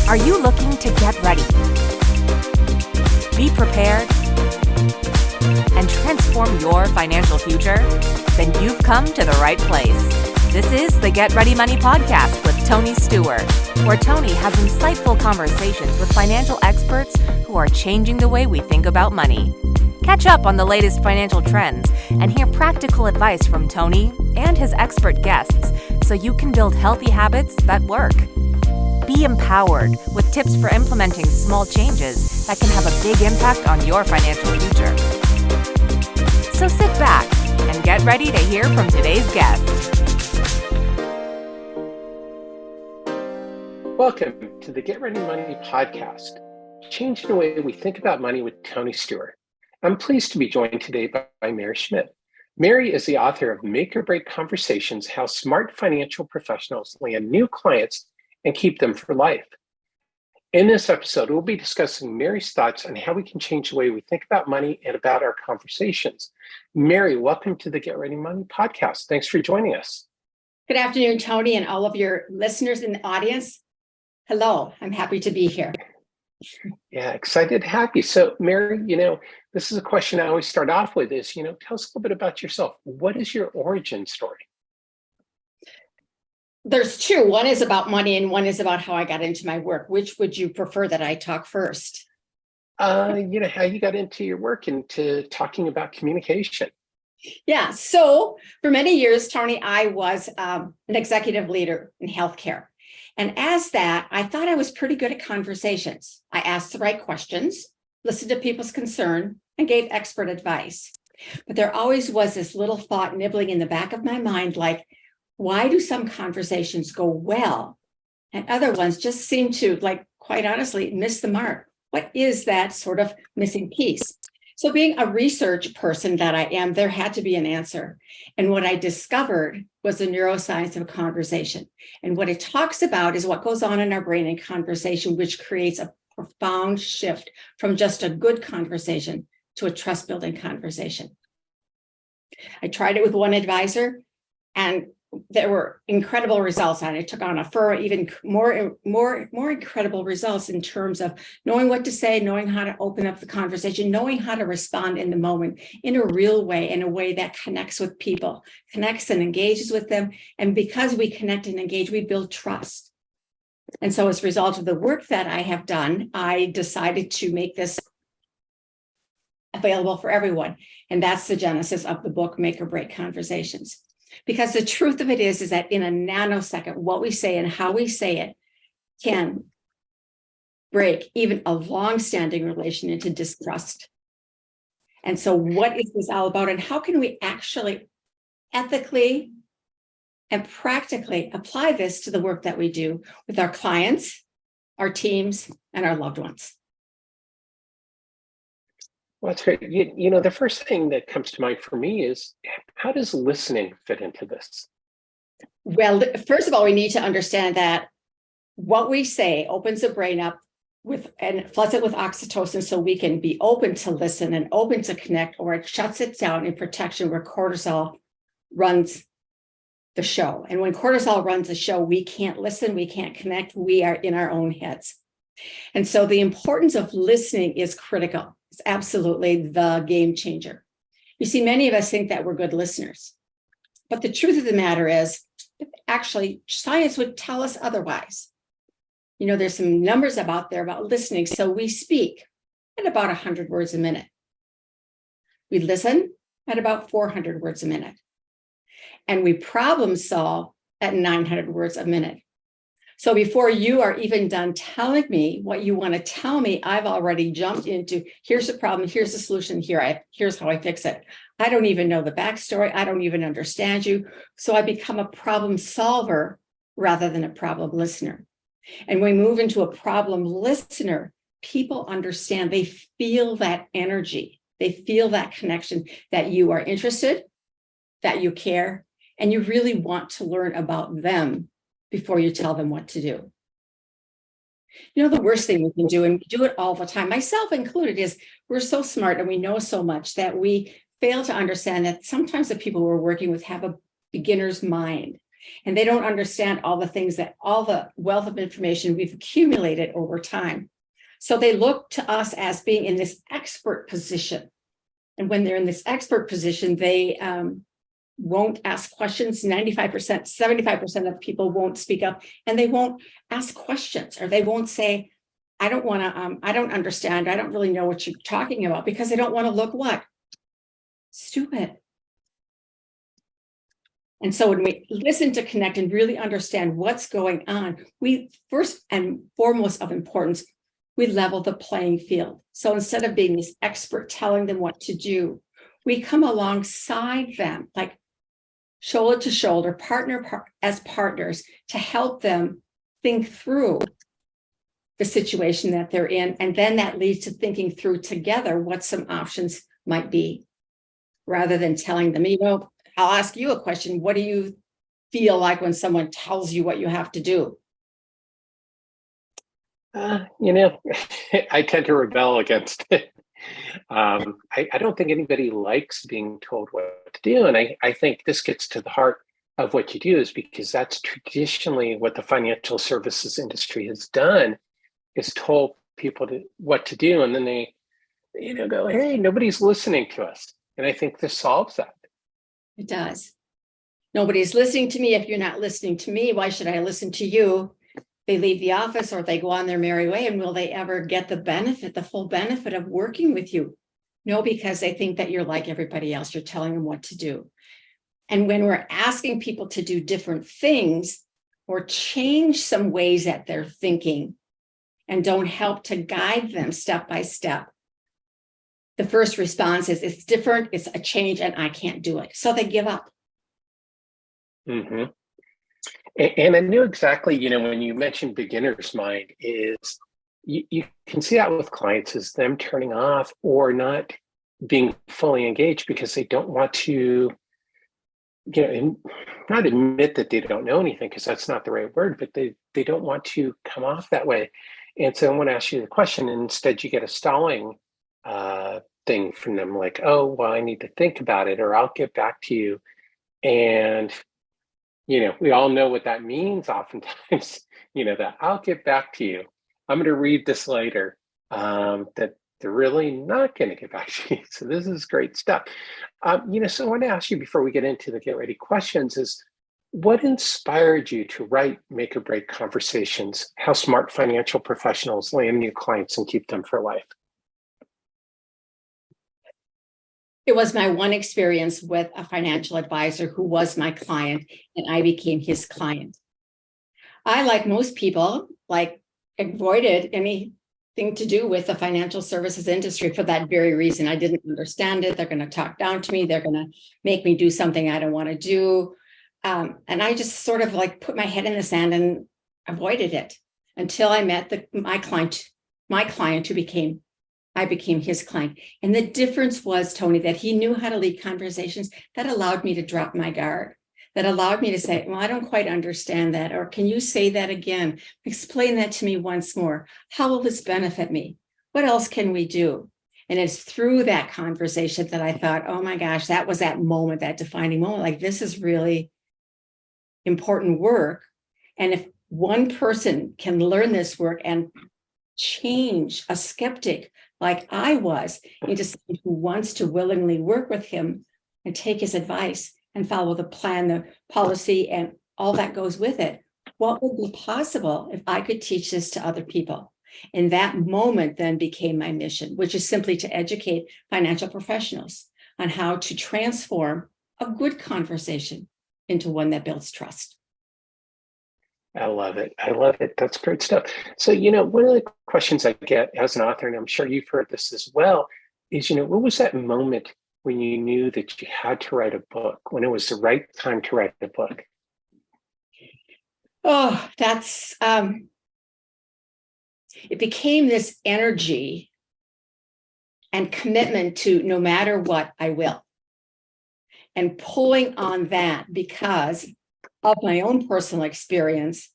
Are you looking to get ready, be prepared, and transform your financial future? Then you've come to the right place. This is the Get Ready Money Podcast with Tony Stewart, where Tony has insightful conversations with financial experts who are changing the way we think about money. Catch up on the latest financial trends and hear practical advice from Tony and his expert guests so you can build healthy habits that work. Be empowered with tips for implementing small changes that can have a big impact on your financial future. So sit back and get ready to hear from today's guest. Welcome to the Get Ready Money Podcast, changing the way we think about money with Tony Stewart. I'm pleased to be joined today by Mary Schmid. Mary is the author of Make or Break Conversations: How Smart Financial Professionals Land New Clients and Keep Them for Life. In this episode, we'll be discussing Mary's thoughts on how we can change the way we think about money and about our conversations. Mary, welcome to the Get Ready Money Podcast. Thanks for joining us. Good afternoon, Tony, and all of your listeners in the audience. Hello, I'm happy to be here. Yeah, excited to have you. So, Mary, this is a question I always start off with is, tell us a little bit about yourself. What is your origin story? There's two. One is about money and one is about how I got into my work. Which would you prefer that I talk first? How you got into your work and to talking about communication. Yeah. So for many years, Tony, I was an executive leader in healthcare. And as that, I thought I was pretty good at conversations. I asked the right questions, listened to people's concern, and gave expert advice. But there always was this little thought nibbling in the back of my mind, like, why do some conversations go well and other ones just seem to, quite honestly, miss the mark? What is that sort of missing piece? So being a research person that I am, there had to be an answer. And what I discovered was the neuroscience of conversation. And what it talks about is what goes on in our brain in conversation, which creates a profound shift from just a good conversation to a trust-building conversation. I tried it with one advisor, and there were incredible results on it. It took on even more incredible results in terms of knowing what to say, knowing how to open up the conversation, knowing how to respond in the moment in a real way, in a way that connects with people, connects and engages with them. And because we connect and engage, we build trust. And so as a result of the work that I have done, I decided to make this available for everyone. And that's the genesis of the book, Make or Break Conversations. Because the truth of it is that in a nanosecond, what we say and how we say it can break even a long-standing relation into distrust. And so what is this all about? And how can we actually ethically and practically apply this to the work that we do with our clients, our teams, and our loved ones? Well, that's great. The first thing that comes to mind for me is, how does listening fit into this? Well, first of all, we need to understand that what we say opens the brain up and floods it with oxytocin so we can be open to listen and open to connect, or it shuts it down in protection where cortisol runs the show. And when cortisol runs the show, we can't listen, we can't connect, we are in our own heads. And so the importance of listening is critical. It's absolutely the game changer. You see, many of us think that we're good listeners, but the truth of the matter is, actually, science would tell us otherwise. There's some numbers out there about listening. So we speak at about 100 words a minute. We listen at about 400 words a minute. And we problem solve at 900 words a minute. So before you are even done telling me what you want to tell me, I've already jumped into, here's the problem, here's the solution, here's how I fix it. I don't even know the backstory. I don't even understand you. So I become a problem solver rather than a problem listener. And when we move into a problem listener, people understand, they feel that energy. They feel that connection, that you are interested, that you care, and you really want to learn about them before you tell them what to do. The worst thing we can do, and we do it all the time, myself included, is we're so smart and we know so much that we fail to understand that sometimes the people we're working with have a beginner's mind. And they don't understand all the wealth of information we've accumulated over time. So they look to us as being in this expert position. And when they're in this expert position, they won't ask questions. 95%, 75% of people won't speak up, and they won't ask questions, or they won't say, I don't understand. I don't really know what you're talking about, because they don't want to look what? Stupid. And so when we listen to connect and really understand what's going on, we first and foremost of importance, we level the playing field. So instead of being this expert telling them what to do, we come alongside them, like shoulder to shoulder, as partners, to help them think through the situation that they're in. And then that leads to thinking through together what some options might be, rather than telling them, I'll ask you a question. What do you feel like when someone tells you what you have to do? I tend to rebel against it. I don't think anybody likes being told what to do. And I think this gets to the heart of what you do, is because that's traditionally what the financial services industry has done, is told people what to do. And then they, go, hey, nobody's listening to us. And I think this solves that. It does. Nobody's listening to me. If you're not listening to me, why should I listen to you? They leave the office or they go on their merry way, and will they ever get the full benefit of working with you? No, because they think that you're like everybody else. You're telling them what to do. And when we're asking people to do different things or change some ways that they're thinking and don't help to guide them step by step, the first response is, it's different, it's a change, and I can't do it. So they give up. Mm-hmm. And I knew exactly, when you mentioned beginner's mind, is you can see that with clients, is them turning off or not being fully engaged because they don't want to, not admit that they don't know anything, because that's not the right word, but they don't want to come off that way. And so I want to ask you the question, and instead you get a stalling thing from them, like, oh, well, I need to think about it, or I'll get back to you. And we all know what that means oftentimes, that I'll get back to you. I'm going to read this later, that they're really not going to get back to you. So this is great stuff. So I want to ask you, before we get into the get ready questions, is what inspired you to write Make or Break Conversations: How Smart Financial Professionals Land New Clients and Keep Them for Life? It was my one experience with a financial advisor who was my client, and I became his client. I, like most people, avoided anything to do with the financial services industry for that very reason. I didn't understand it. They're going to talk down to me. They're going to make me do something I don't want to do. And I just sort of put my head in the sand and avoided it until I met my client who I became his client. And the difference was, Tony, that he knew how to lead conversations that allowed me to drop my guard, that allowed me to say, well, I don't quite understand that. Or can you say that again? Explain that to me once more. How will this benefit me? What else can we do? And it's through that conversation that I thought, oh my gosh, that was that moment, that defining moment. This is really important work. And if one person can learn this work and change a skeptic like I was into someone who wants to willingly work with him and take his advice and follow the plan, the policy, and all that goes with it, what would be possible if I could teach this to other people? And that moment then became my mission, which is simply to educate financial professionals on how to transform a good conversation into one that builds trust. I love it. I love it. That's great stuff. So, one of the questions I get as an author, and I'm sure you've heard this as well, is, what was that moment when you knew that you had to write a book, when it was the right time to write a book? Oh, that's, it became this energy and commitment to no matter what, I will. And pulling on that because of my own personal experience,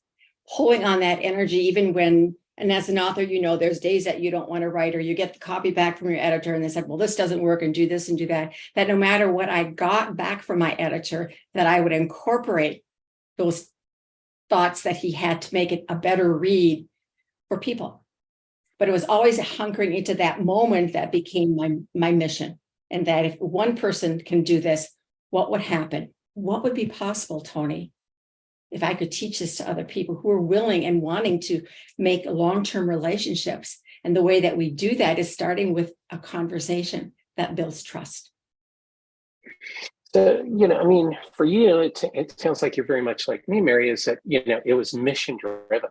pulling on that energy, even when, and as an author, there's days that you don't want to write, or you get the copy back from your editor and they said, well, this doesn't work, and do this and do that, that no matter what I got back from my editor, that I would incorporate those thoughts that he had to make it a better read for people. But it was always hunkering into that moment that became my mission. And that if one person can do this, what would happen? What would be possible, Tony, if I could teach this to other people who are willing and wanting to make long-term relationships? And the way that we do that is starting with a conversation that builds trust. So, for you, it sounds like you're very much like me, Mary, is that, it was mission driven,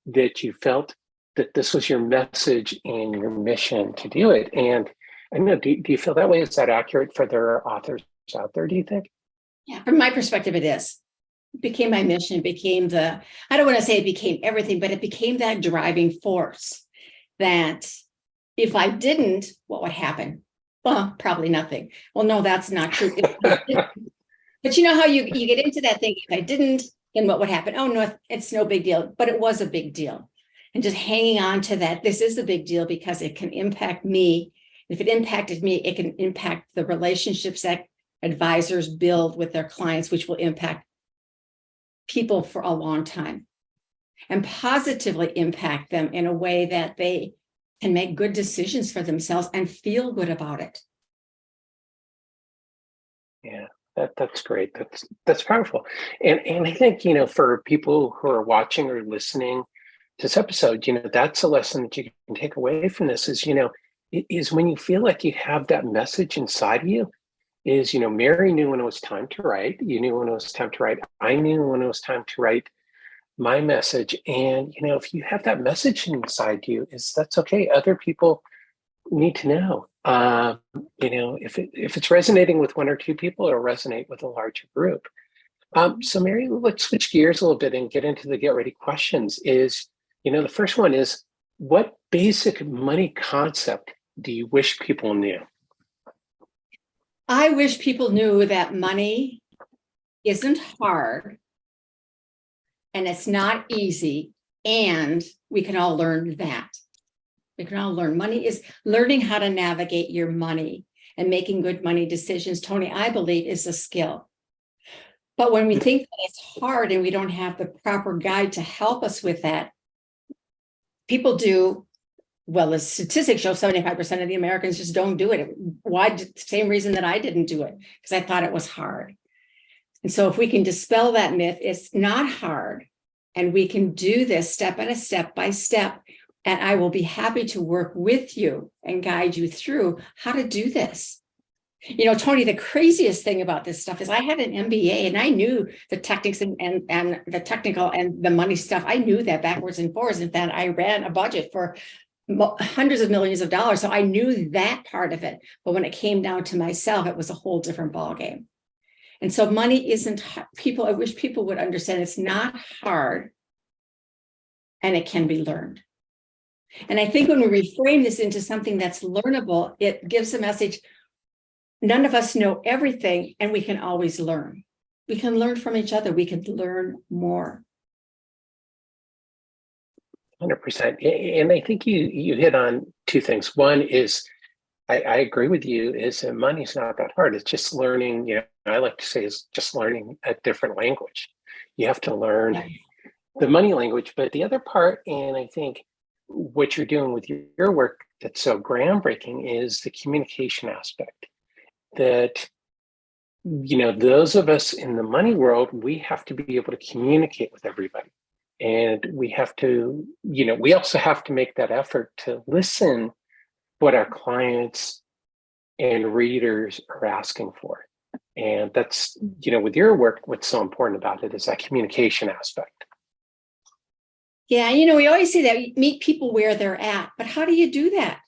that you felt that this was your message and your mission to do it. And I don't know, do you feel that way? Is that accurate for their authors out there, do you think? Yeah, from my perspective, it is. It became my mission, became I don't want to say it became everything, but it became that driving force that if I didn't, what would happen? Well, probably nothing. Well, no, that's not true. But you know how you get into that thing, if I didn't, then what would happen? Oh, no, it's no big deal. But it was a big deal. And just hanging on to that, this is a big deal because it can impact me. If it impacted me, it can impact the relationships that advisors build with their clients, which will impact people for a long time and positively impact them in a way that they can make good decisions for themselves and feel good about it. Yeah, that's great. That's powerful. And I think, for people who are watching or listening to this episode, that's a lesson that you can take away from this is when you feel like you have that message inside of you, is, Mary knew when it was time to write. You knew when it was time to write. I knew when it was time to write my message. And, if you have that message inside you, that's okay. Other people need to know. If it's resonating with one or two people, it'll resonate with a larger group. So Mary, let's switch gears a little bit and get into the get ready questions. The first one is, what basic money concept do you wish people knew? I wish people knew that money isn't hard and it's not easy, and we can all learn that. We can all learn. Money is learning how to navigate your money and making good money decisions, Tony, I believe is a skill. But when we think that it's hard and we don't have the proper guide to help us with that, people do. Well, the statistics show 75% of the Americans just don't do it. Why? Same reason that I didn't do it, because I thought it was hard. And so if we can dispel that myth, it's not hard. And we can do this step by step. And I will be happy to work with you and guide you through how to do this. Tony, the craziest thing about this stuff is I had an MBA and I knew the techniques and the technical and the money stuff. I knew that backwards and forwards. And then I ran a budget for hundreds of millions of dollars. So I knew that part of it. But when it came down to myself, it was a whole different ballgame. And so money isn't people. I wish people would understand it's not hard and it can be learned. And I think when we reframe this into something that's learnable, it gives a message. None of us know everything, and we can always learn. We can learn from each other. We can learn more. 100%. And I think you hit on two things. One is, I agree with you, is that money's not that hard. It's just learning, I like to say is just learning a different language. You have to learn the money language. But the other part, and I think what you're doing with your work that's so groundbreaking, is the communication aspect. That, those of us in the money world, we have to be able to communicate with everybody. And we have to, we also have to make that effort to listen what our clients and readers are asking for. And that's, with your work, what's so important about it is that communication aspect. Yeah, we always say that we meet people where they're at, but how do you do that?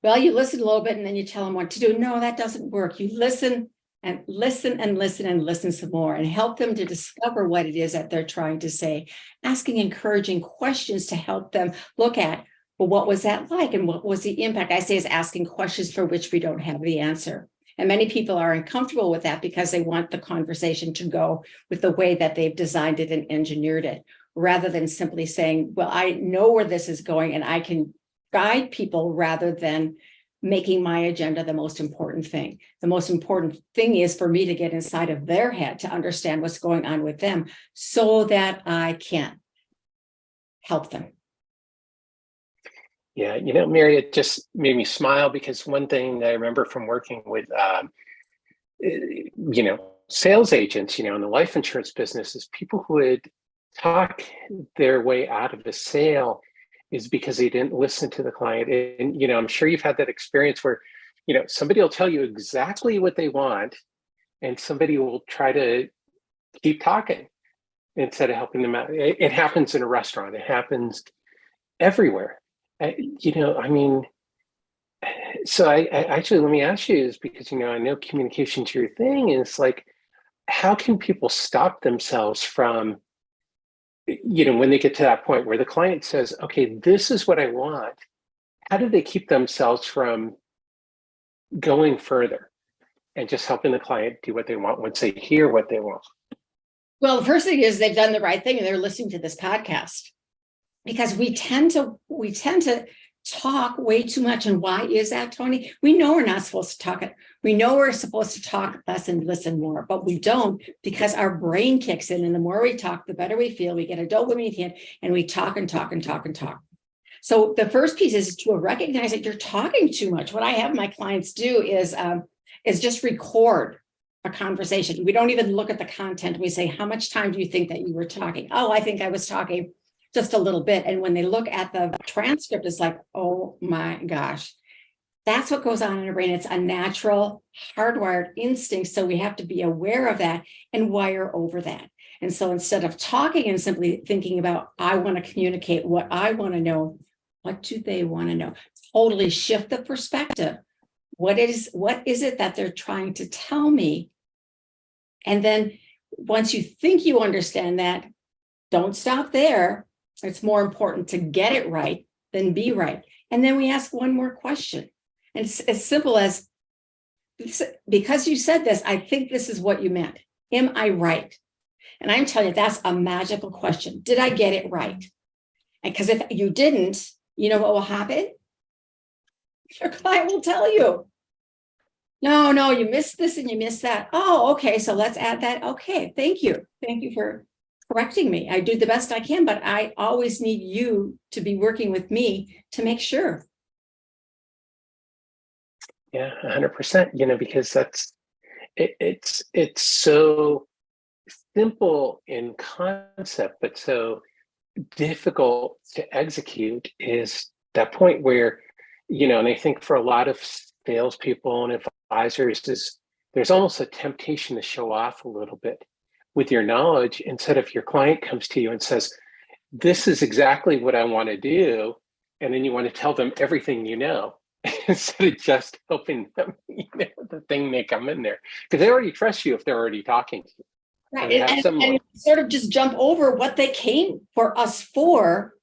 Well, you listen a little bit and then you tell them what to do. No, that doesn't work. You listen and listen and listen and listen some more and help them to discover what it is that they're trying to say, asking encouraging questions to help them look at, well, what was that like? And what was the impact? I say is asking questions for which we don't have the answer. And many people are uncomfortable with that because they want the conversation to go with the way that they've designed it and engineered it, rather than simply saying, well, I know where this is going and I can guide people, rather than making my agenda the most important thing. The most important thing is for me to get inside of their head to understand what's going on with them so that I can help them. Yeah, Mary, it just made me smile because one thing that I remember from working with, sales agents, in the life insurance business is people who would talk their way out of a sale is because they didn't listen to the client. And, I'm sure you've had that experience where, somebody will tell you exactly what they want and somebody will try to keep talking instead of helping them out. It happens in a restaurant. It happens everywhere. So I actually, let me ask you is because, I know communication's your thing. And it's like, how can people stop themselves from, when they get to that point where the client says, okay, this is what I want, how do they keep themselves from going further and just helping the client do what they want once they hear what they want? Well, the first thing is they've done the right thing and they're listening to this podcast, because we tend to talk way too much. And why is that, Tony? We know we're not supposed to talk it. We know we're supposed to talk less and listen more, but we don't, because our brain kicks in. And the more we talk, the better we feel. We get a dopamine hit and we talk and talk and talk and talk. So the first piece is to recognize that you're talking too much. What I have my clients do is just record a conversation. We don't even look at the content. We say, how much time do you think that you were talking? Oh, I think I was talking just a little bit. And when they look at the transcript, it's like, oh my gosh, that's what goes on in our brain. It's a natural hardwired instinct. So we have to be aware of that and wire over that. And so instead of talking and simply thinking about, I want to communicate what I want to know, what do they want to know? Totally shift the perspective. What is it that they're trying to tell me? And then once you think you understand that, don't stop there. It's more important to get it right than be right. And then we ask one more question. And it's as simple as, because you said this, I think this is what you meant. Am I right? And I'm telling you, that's a magical question. Did I get it right? And because if you didn't, you know what will happen? Your client will tell you, no, you missed this and you missed that. Oh, okay, so let's add that. Okay, thank you. Thank you for correcting me. I do the best I can, but I always need you to be working with me to make sure. Yeah, 100%, because it's so simple in concept, but so difficult to execute is that point where, and I think for a lot of salespeople and advisors is there's almost a temptation to show off a little bit with your knowledge instead of your client comes to you and says, this is exactly what I want to do. And then you want to tell them everything you know, instead of just helping them, the thing may come in there. Because they already trust you if they're already talking to you. Right. And sort of just jump over what they came for us for,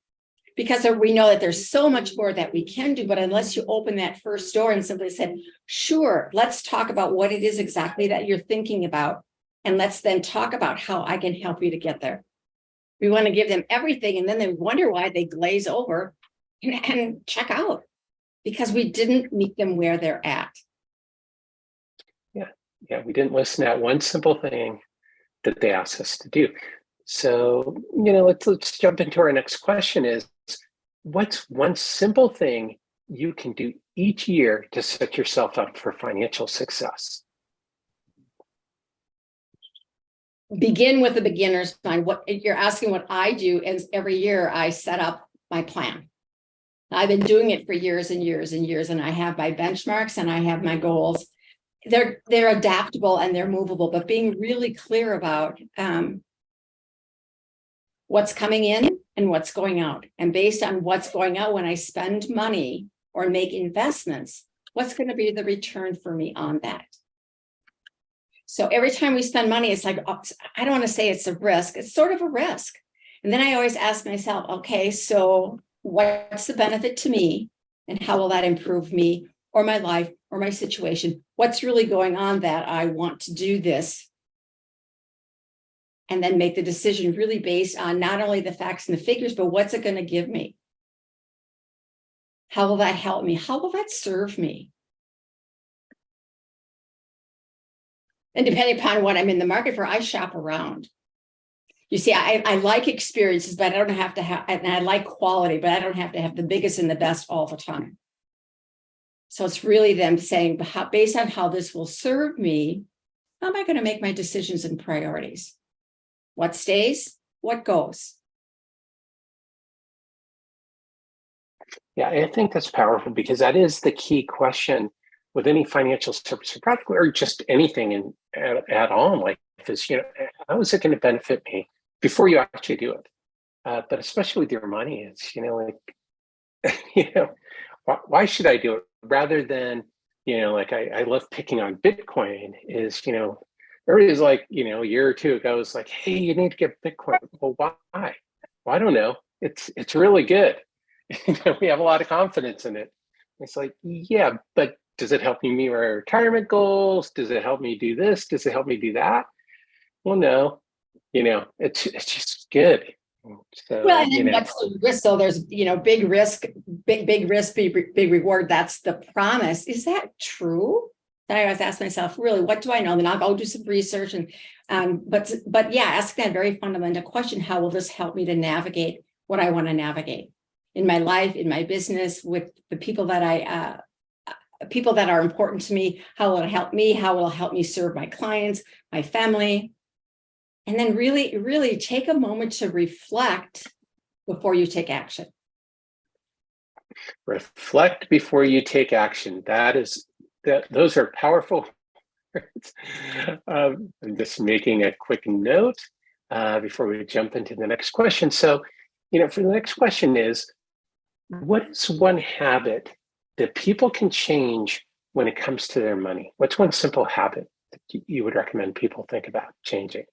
because we know that there's so much more that we can do. But unless you open that first door and simply said, sure, let's talk about what it is exactly that you're thinking about. And let's then talk about how I can help you to get there. We want to give them everything. And then they wonder why they glaze over and check out, because we didn't meet them where they're at. Yeah. We didn't listen to that one simple thing that they asked us to do. So, let's jump into our next question is, what's one simple thing you can do each year to set yourself up for financial success? Begin with the beginner's mind. What you're asking, what I do is every year I set up my plan. I've been doing it for years and years and years, and I have my benchmarks and I have my goals. They're adaptable and they're movable, but being really clear about what's coming in and what's going out. And based on what's going out, when I spend money or make investments, what's going to be the return for me on that? So every time we spend money, it's like, I don't want to say it's a risk. It's sort of a risk. And then I always ask myself, okay, so what's the benefit to me and how will that improve me or my life or my situation? What's really going on that I want to do this? And then make the decision really based on not only the facts and the figures, but what's it going to give me? How will that help me? How will that serve me? And depending upon what I'm in the market for, I shop around. You see, I like experiences, but I don't have to have, and I like quality, but I don't have to have the biggest and the best all the time. So it's really them saying, based on how this will serve me, how am I going to make my decisions and priorities? What stays? What goes? Yeah, I think that's powerful because that is the key question with any financial service or product or just anything at all in life is, how is it going to benefit me before you actually do it? But especially with your money, it's, why should I do it rather than, I love picking on Bitcoin is, everybody's like, a year or two ago was like, hey, you need to get Bitcoin. Well, why? Well, I don't know. It's really good. We have a lot of confidence in it. It's like, yeah, but does it help me meet my retirement goals? Does it help me do this? Does it help me do that? Well, no, it's just good. So, Well, and then what's the risk? So there's, big risk, big risk, big reward. That's the promise. Is that true? And I always ask myself, really, what do I know? Then I'll go do some research but yeah, ask that very fundamental question: how will this help me to navigate what I want to navigate in my life, in my business, with the people that people that are important to me? How will it help me? How will it help me serve my clients, my family? And then really, really take a moment to reflect before you take action. Reflect before you take action. Those are powerful words. I'm just making a quick note before we jump into the next question. So, for the next question is, what is one habit that people can change when it comes to their money? What's one simple habit that you would recommend people think about changing?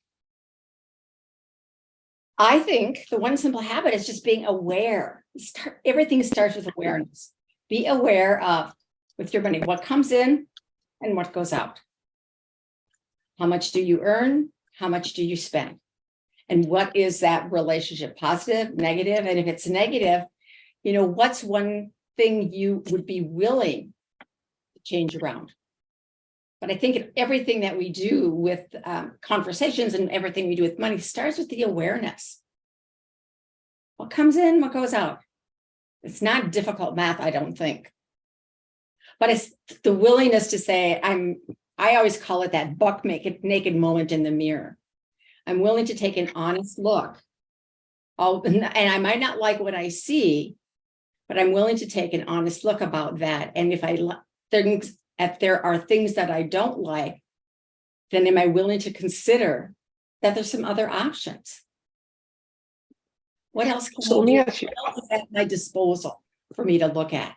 I think the one simple habit is just being aware. Everything starts with awareness. Be aware of, with your money, what comes in and what goes out. How much do you earn? How much do you spend? And what is that relationship? Positive, negative? And if it's negative, what's one thing you would be willing to change around? But I think everything that we do with conversations and everything we do with money starts with the awareness. What comes in, what goes out? It's not difficult math, I don't think. But it's the willingness to say, I always call it that buck naked moment in the mirror. I'm willing to take an honest look. And I might not like what I see, but I'm willing to take an honest look about that. And if there are things that I don't like, then am I willing to consider that there's some other options? What else can So let me ask you. What else is at my disposal for me to look at?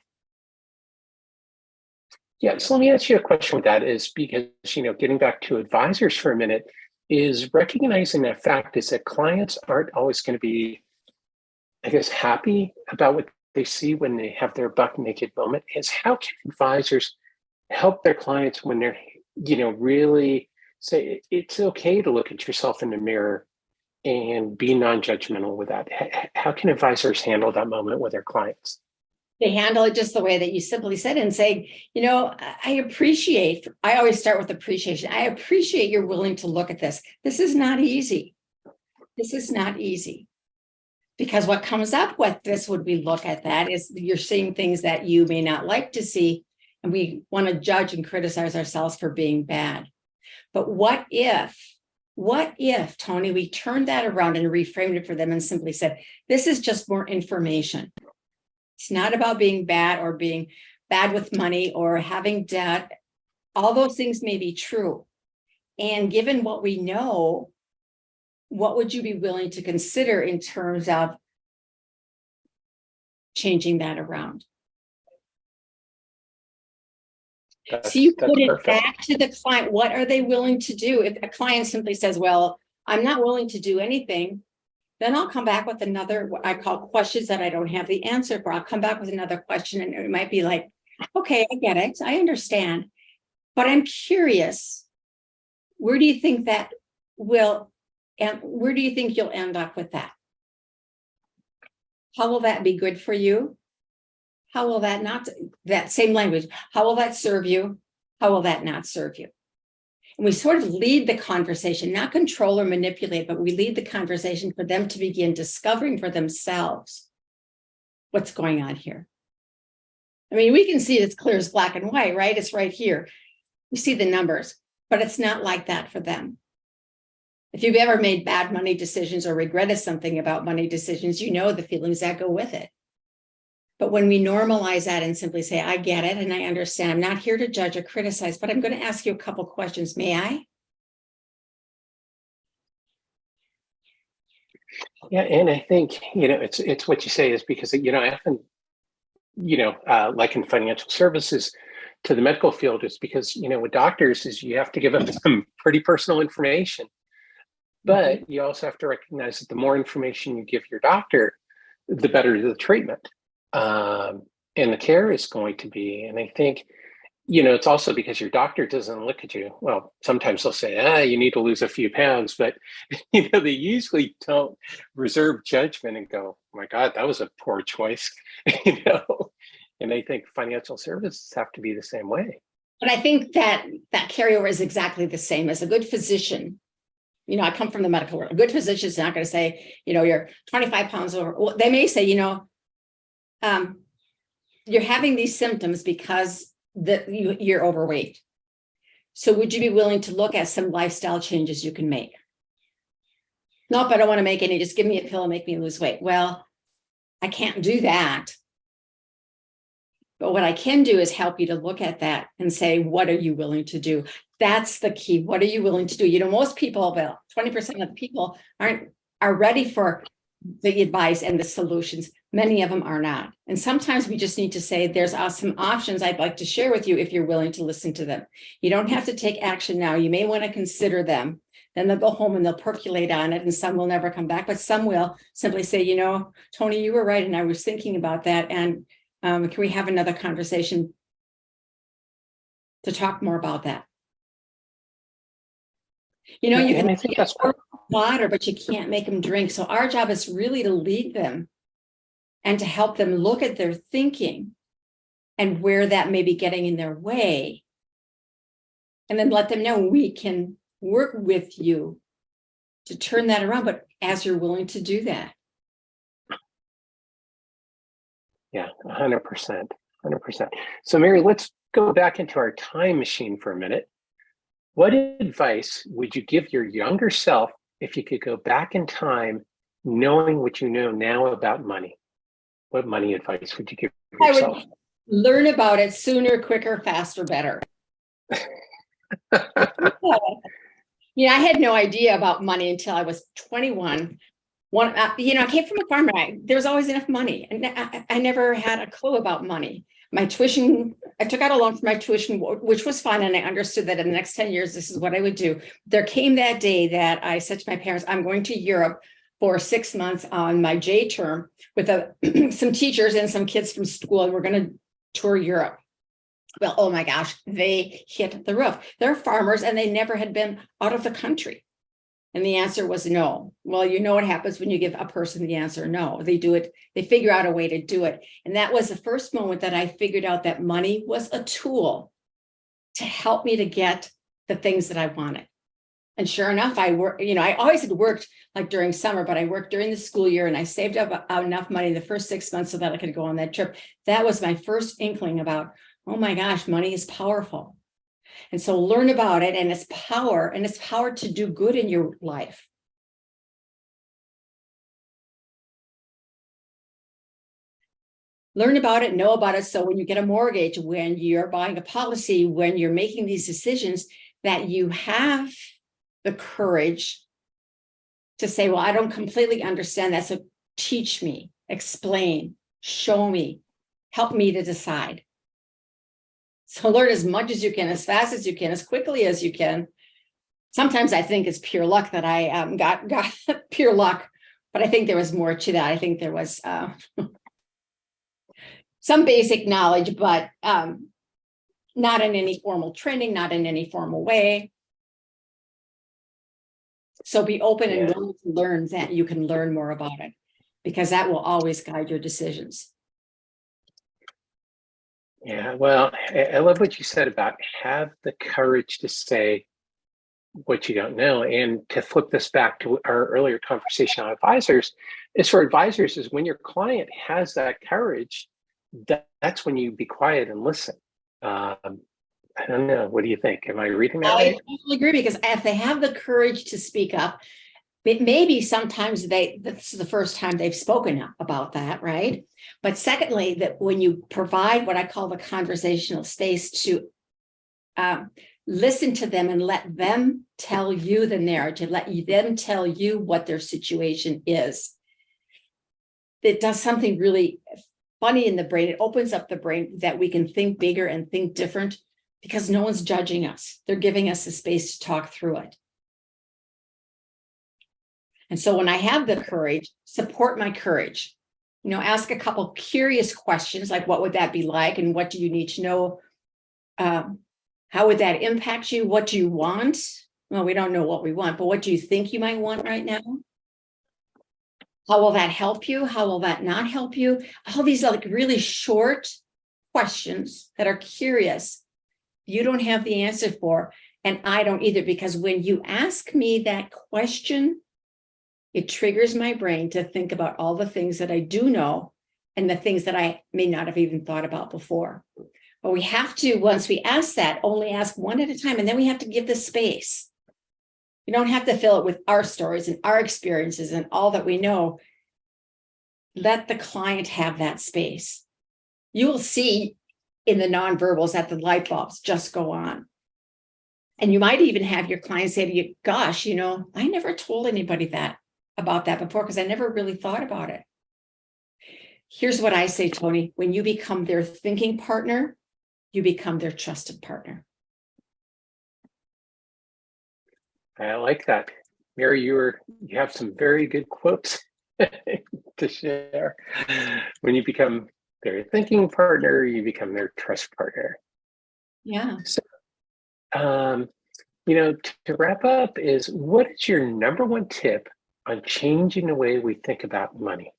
Yeah, so let me ask you a question with that is because, getting back to advisors for a minute, is recognizing that fact is that clients aren't always going to be, I guess, happy about what they see when they have their buck naked moment. Is how can advisors help their clients when they're, really say it's okay to look at yourself in the mirror and be non-judgmental with that? How can advisors handle that moment with their clients? They handle it just the way that you simply said and say, I always start with appreciation. I appreciate you're willing to look at this. This is not easy. This is not easy. Because what comes up with this, when we look at that, is you're seeing things that you may not like to see. And we want to judge and criticize ourselves for being bad. But what if, Tony, we turned that around and reframed it for them and simply said, this is just more information. It's not about being bad or being bad with money or having debt. All those things may be true. And given what we know, what would you be willing to consider in terms of changing that around? So you put it perfect. Back to the client. What are they willing to do? If a client simply says, well, I'm not willing to do anything, then I'll come back with another, what I call questions that I don't have the answer for. I'll come back with another question and it might be like, okay, I get it. I understand. But I'm curious, where do you think that will, and where do you think you'll end up with that? How will that be good for you? How will that not, that same language, how will that serve you? How will that not serve you? And we sort of lead the conversation, not control or manipulate, but we lead the conversation for them to begin discovering for themselves what's going on here. I mean, we can see it as clear as black and white, right? It's right here. We see the numbers, but it's not like that for them. If you've ever made bad money decisions or regretted something about money decisions, you know the feelings that go with it. But when we normalize that and simply say, I get it and I understand, I'm not here to judge or criticize, but I'm going to ask you a couple questions. May I? Yeah, and I think, it's what you say is because, I often, like in financial services to the medical field, is because, with doctors is you have to give them some pretty personal information. But you also have to recognize that the more information you give your doctor, the better the treatment and the care is going to be. And I think, it's also because your doctor doesn't look at you. Well, sometimes they'll say, you need to lose a few pounds, but, they usually don't reserve judgment and go, oh my God, that was a poor choice, And I think financial services have to be the same way. But I think that carryover is exactly the same as a good physician. I come from the medical world. A good physician is not going to say, you're 25 pounds over. Well, they may say, you're having these symptoms because you're overweight. So would you be willing to look at some lifestyle changes you can make? Nope, I don't want to make any. Just give me a pill and make me lose weight. Well, I can't do that. But what I can do is help you to look at that and say, what are you willing to do? That's the key. What are you willing to do? Most people, about 20% of the people are ready for the advice and the solutions. Many of them are not. And sometimes we just need to say, there's some options I'd like to share with you if you're willing to listen to them. You don't have to take action now. You may want to consider them. Then they'll go home and they'll percolate on it, and some will never come back, but some will simply say, Tony, you were right. And I was thinking about that. And can we have another conversation to talk more about that? You can make water, but you can't make them drink. So our job is really to lead them and to help them look at their thinking and where that may be getting in their way. And then let them know we can work with you to turn that around, but as you're willing to do that. Yeah, 100%. So Mary, let's go back into our time machine for a minute. What advice would you give your younger self if you could go back in time, knowing what you know now about money? What money advice would you give yourself? I would learn about it sooner, quicker, faster, better. I had no idea about money until I was 21. I came from a farm. There was always enough money, and I never had a clue about money. My tuition, I took out a loan for my tuition, which was fine, and I understood that in the next 10 years, this is what I would do. There came that day that I said to my parents, I'm going to Europe for 6 months on my J term with some teachers and some kids from school, and we're going to tour Europe. Well, oh my gosh, they hit the roof. They're farmers, and they never had been out of the country. And the answer was no. Well, you know what happens when you give a person the answer no. They do it. They figure out a way to do it. And that was the first moment that I figured out that money was a tool to help me to get the things that I wanted. And sure enough, I always had worked like during summer, but I worked during the school year, and I saved up enough money the first 6 months so that I could go on that trip. That was my first inkling about, oh my gosh, money is powerful. And so learn about it and its power to do good in your life. Learn about it, know about it. So when you get a mortgage, when you're buying a policy, when you're making these decisions, that you have the courage to say, well, I don't completely understand that. So teach me, explain, show me, help me to decide. So learn as much as you can, as fast as you can, as quickly as you can. Sometimes I think it's pure luck that I got pure luck, but I think there was more to that. I think there was some basic knowledge, but not in any formal training, not in any formal way. So be open and willing to learn that you can learn more about it, because that will always guide your decisions. Yeah, well, I love what you said about have the courage to say what you don't know. And to flip this back to our earlier conversation on advisors, is for advisors is when your client has that courage, that's when you be quiet and listen. I don't know. What do you think? Am I reading that I right? totally agree, because if they have the courage to speak up, maybe sometimes this is the first time they've spoken about that, right? But secondly, that when you provide what I call the conversational space to listen to them and let them tell you the narrative, them tell you what their situation is, it does something really funny in the brain. It opens up the brain that we can think bigger and think different, because no one's judging us. They're giving us the space to talk through it. And so when I have the courage, support my courage. Ask a couple curious questions like, what would that be like? And what do you need to know? How would that impact you? What do you want? Well, we don't know what we want, but what do you think you might want right now? How will that help you? How will that not help you? All these are like really short questions that are curious. You don't have the answer for, and I don't either, because when you ask me that question, it triggers my brain to think about all the things that I do know and the things that I may not have even thought about before. But we have to, once we ask that, only ask one at a time, and then we have to give the space. You don't have to fill it with our stories and our experiences and all that we know. Let the client have that space. You will see in the nonverbals that the light bulbs just go on. And you might even have your client say to you, gosh, I never told anybody about that before, because I never really thought about it. Here's what I say, Tony: when you become their thinking partner, you become their trusted partner. I like that. Mary, you have some very good quotes to share. When you become their thinking partner, you become their trust partner. Yeah. So, to wrap up, what is your number one tip on changing the way we think about money?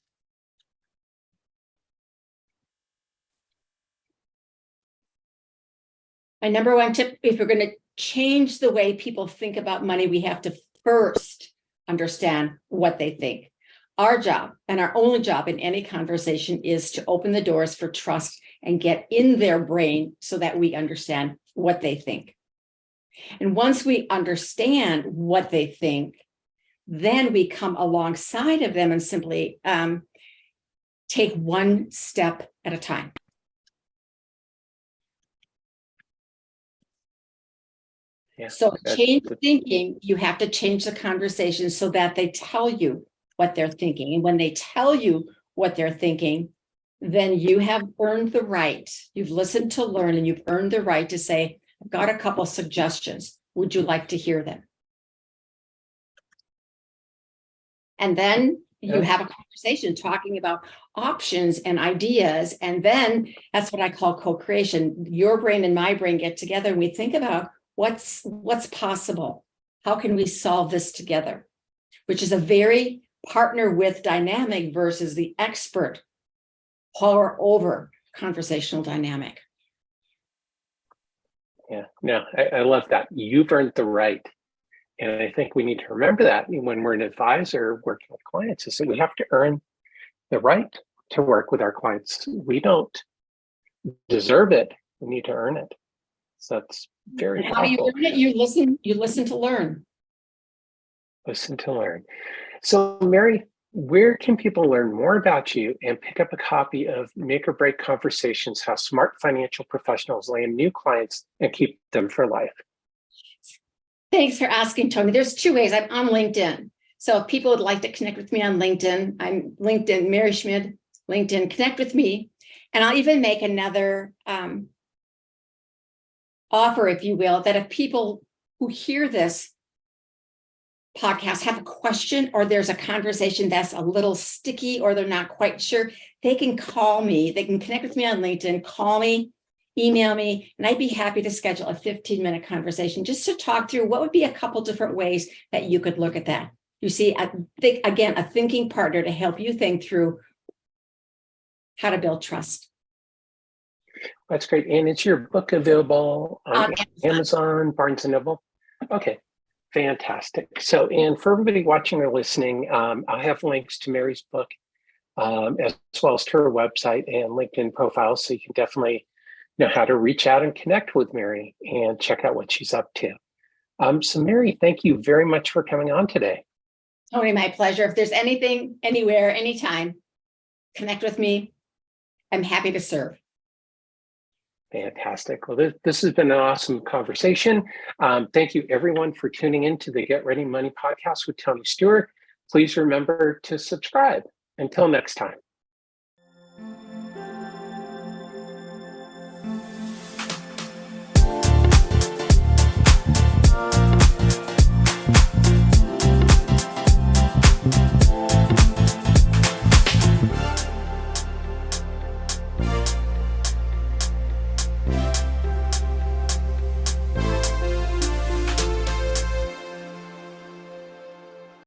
My number one tip: if we're going to change the way people think about money, we have to first understand what they think. Our job, and our only job in any conversation, is to open the doors for trust and get in their brain so that we understand what they think. And once we understand what they think, then we come alongside of them and simply take one step at a time. Yeah, so change thinking, you have to change the conversation so that they tell you what they're thinking. And when they tell you what they're thinking, then you have earned the right. You've listened to learn, and you've earned the right to say, I've got a couple suggestions. Would you like to hear them? And then you have a conversation talking about options and ideas. And then that's what I call co-creation. Your brain and my brain get together and we think about what's possible. How can we solve this together? Which is a very partner with dynamic versus the expert power over conversational dynamic. Yeah, no, I love that. You've earned the right. And I think we need to remember that when we're an advisor working with clients, is that we have to earn the right to work with our clients. We don't deserve it. We need to earn it. So that's very powerful. How do you earn it? You listen to learn. Listen to learn. So Mary, where can people learn more about you and pick up a copy of Make or Break Conversations: How Smart Financial Professionals Land New Clients and Keep Them for Life? Thanks for asking, Tony. There's two ways. I'm on LinkedIn. So if people would like to connect with me on LinkedIn, I'm LinkedIn, Mary Schmid, LinkedIn, connect with me. And I'll even make another offer, if you will, that if people who hear this podcast have a question, or there's a conversation that's a little sticky, or they're not quite sure, they can call me. They can connect with me on LinkedIn, call me, email me, and I'd be happy to schedule a 15-minute conversation just to talk through what would be a couple different ways that you could look at that. You see, I think, again, a thinking partner to help you think through how to build trust. That's great. And is your book available on Amazon. Amazon, Barnes and Noble? Okay, fantastic. So, and for everybody watching or listening, I have links to Mary's book as well as to her website and LinkedIn profile. So you can definitely know how to reach out and connect with Mary and check out what she's up to. So Mary, thank you very much for coming on today. Tony, my pleasure. If there's anything, anywhere, anytime, connect with me. I'm happy to serve. Fantastic. Well, this has been an awesome conversation. Thank you, everyone, for tuning in to the Get Ready Money podcast with Tony Stewart. Please remember to subscribe. Until next time.